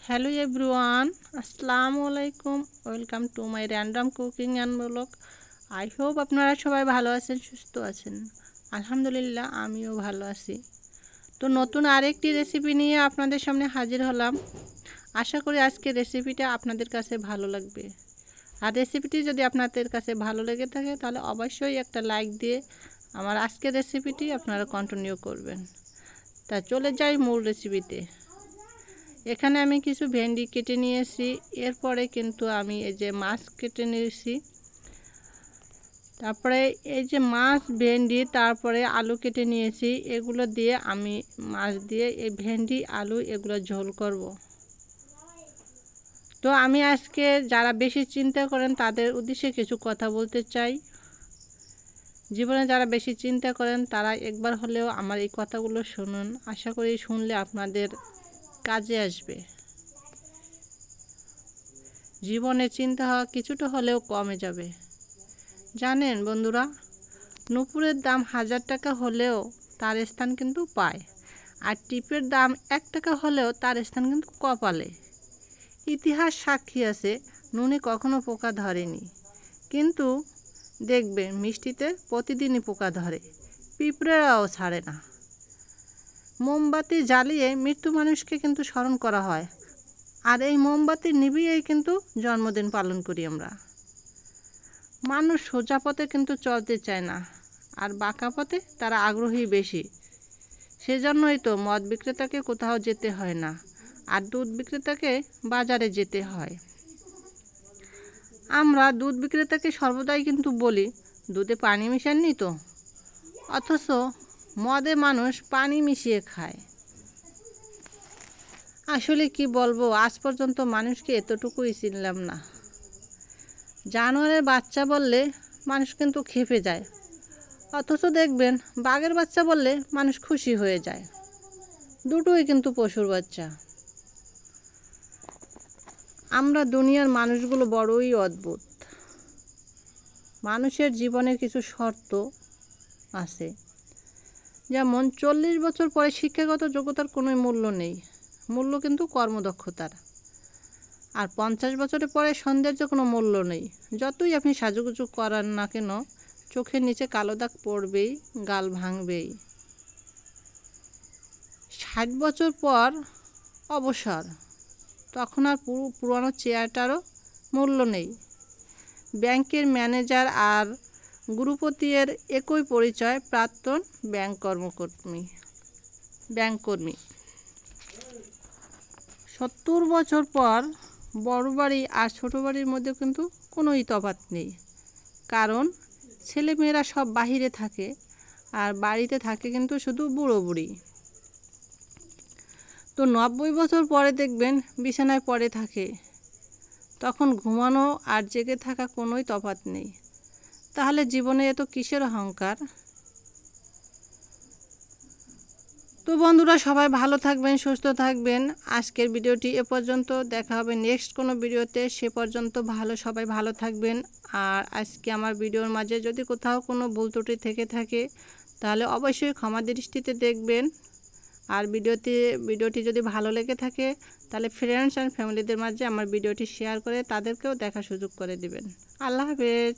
Hello everyone, আসসালামু আলাইকুম। Welcome to my random cooking and blog. I hope আপনারা সবাই ভালো আছেন, সুস্থ আছেন। আলহামদুলিল্লাহ, আমিও ভালো আছি। তো নতুন আরেকটি রেসিপি নিয়ে আপনাদের সামনে হাজির হলাম। আশা করি আজকের রেসিপিটা আপনাদের কাছে ভালো লাগবে। আর রেসিপিটি যদি আপনাদের কাছে ভালো লেগে থাকে তাহলে অবশ্যই একটা লাইক দিয়ে আমার আজকের রেসিপিটি আপনারা কন্টিনিউ করবেন। তা চলে যাই মূল রেসিপিতে। এখানে আমি কিছু ভেন্ডি কেটে নিয়েছি, এরপরে কিন্তু আমি এই যে মাছ কেটে নিয়েছি, তারপরে এই যে মাছ, ভেন্ডি, তারপরে আলু কেটে নিয়েছি। এগুলো দিয়ে আমি মাছ দিয়ে এই ভেন্ডি, আলু এগুলো ঝোল করব। তো আমি আজকে যারা বেশি চিন্তা করেন তাদের উদ্দেশ্যে কিছু কথা বলতে চাই। জীবনে যারা বেশি চিন্তা করেন তারা একবার হলেও আমার এই কথাগুলো শুনুন। আশা করি শুনলে আপনাদের কাজে আসবে। জীবনে চিন্তা হওয়া কিছুটা হলেও কমে যাবে। জানেন বন্ধুরা, নূপুরের দাম 1000 টাকা হলেও তার স্থান কিন্তু পায়, আর টিপের দাম 1 টাকা হলেও তার স্থান কিন্তু কপালে। ইতিহাস সাক্ষী আছে, নুনে কখনো পোকা ধরেনি, কিন্তু দেখবেন মিষ্টিতে প্রতিদিনই পোকা ধরে, পিঁপড়েরাও ছাড়ে না। মোমবাতি জ্বালিয়ে মৃত্যু মানুষকে কিন্তু স্মরণ করা হয়, আর এই মোমবাতি নিভিয়েই কিন্তু জন্মদিন পালন করি আমরা। মানুষ সোজা পথে কিন্তু চলতে চায় না, আর বাঁকা পথে তারা আগ্রহী বেশি। সেজন্যই তো মদ বিক্রেতাকে কোথাও যেতে হয় না, আর দুধ বিক্রেতাকে বাজারে যেতে হয়। আমরা দুধ বিক্রেতাকে সর্বদাই কিন্তু বলি, দুধে পানি মিশাননি তো, অথচ মদে মানুষ পানি মিশিয়ে খায়। আসলে কি বলবো, আজ পর্যন্ত মানুষকে এতটুকুই চিনলাম না। জানোয়ারের বাচ্চা বললে মানুষ কিন্তু ক্ষেপে যায়, অথচ দেখবেন বাঘের বাচ্চা বললে মানুষ খুশি হয়ে যায়। দুটোই কিন্তু পশুর বাচ্চা। আমরা দুনিয়ার মানুষগুলো বড়ই অদ্ভুত। মানুষের জীবনের কিছু শর্ত আছে, যেমন 40 বছর পরে শিক্ষাগত যোগ্যতার কোনো মূল্য নেই, মূল্য কিন্তু কর্মদক্ষতার। আর 50 বছরের পরে সৌন্দর্য কোনো মূল্য নেই, যতই আপনি সাজুগুজু করান না কেন চোখের নিচে কালো দাগ পড়বেই, গাল ভাঙবেই। 60 বছর পর অবসর, তখন আর পুরনো চেয়ারটারও মূল্য নেই। ব্যাংকের ম্যানেজার আর গ্রুপতির একই পরিচয়, প্রাক্তন ব্যাংককর্মী। 70 বছর পর বড় বাড়ি আর ছোট বাড়ির মধ্যে কিন্তু কোনোই তফাৎ নেই, কারণ ছেলেমেয়েরা সব বাহিরে থাকে, আর বাড়িতে থাকে কিন্তু শুধু বুড়ো বুড়ি। তো 90 বছর পরে দেখবেন বিছানায় পড়ে থাকে, তখন ঘুমানো আর জেগে থাকা কোনোই তফাৎ নেই। তাহলে জীবনে এত কিসের অহংকার? তো বন্ধুরা, সবাই ভালো থাকবেন, সুস্থ থাকবেন। আজকের ভিডিওটি এ পর্যন্ত, দেখা হবে নেক্সট কোনো ভিডিওতে। সে পর্যন্ত সবাই ভালো থাকবেন। আর আজকে আমার ভিডিওর মাঝে যদি কোথাও কোনো ভুল ত্রুটি থেকে থাকে তাহলে অবশ্যই ক্ষমা দৃষ্টিতে দেখবেন। আর ভিডিওটি যদি ভালো লেগে থাকে তাহলে ফ্রেন্ডস অ্যান্ড ফ্যামিলিদের মাঝে আমার ভিডিওটি শেয়ার করে তাদেরকেও দেখার সুযোগ করে দিবেন। আল্লাহ হাফেজ।